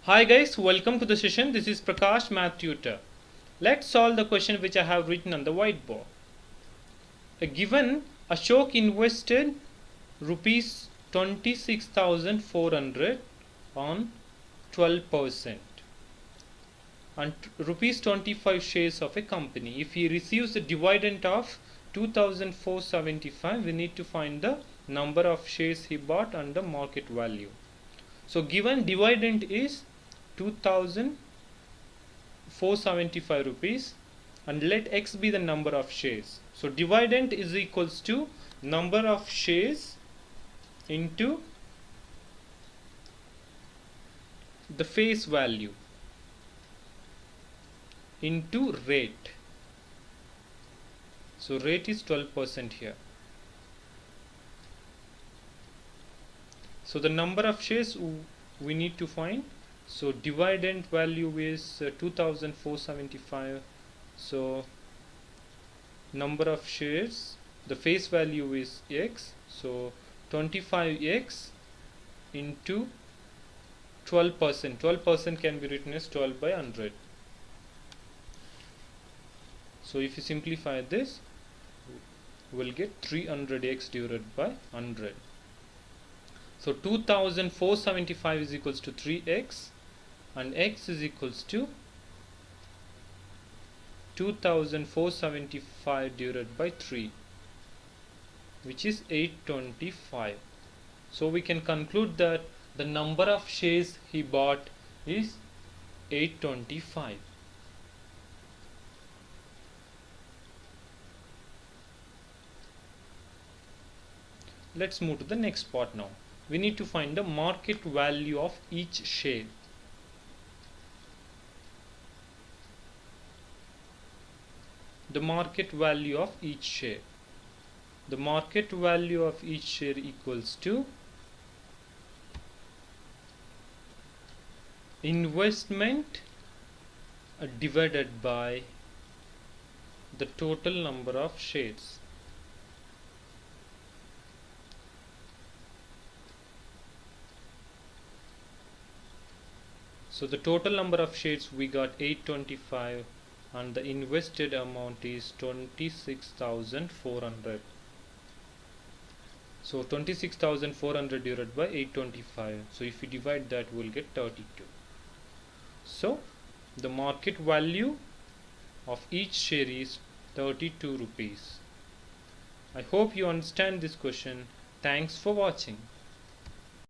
Hi guys, welcome to the session. This is Prakash, math tutor. Let's solve the question which I have written on the whiteboard. Given Ashok invested rupees 26,400 on 12% and rupees 25 shares of a company. If he receives a dividend of 2,475, we need to find the number of shares he bought and the market value. So given dividend is 2,475 rupees and let x be the number of shares. So dividend is equals to number of shares into the face value into rate. So rate is 12% here. So the number of shares we need to find. So dividend value is 2,475. So number of shares, the face value is x. So 25x into 12%. 12% can be written as 12 by 100. So if you simplify this, we'll get 300x divided by 100. So 2,475 is equals to 3x and x is equals to 2,475 divided by 3, which is 825. So we can conclude that the number of shares he bought is 825. Let's move to the next part now. We need to find the market value of each share. The market value of each share. The market value of each share equals to investment divided by the total number of shares. So the total number of shares we got 825 and the invested amount is 26,400. So 26,400 divided by 825. So if we divide that, we'll get 32. So the market value of each share is 32 rupees. I hope you understand this question. Thanks for watching.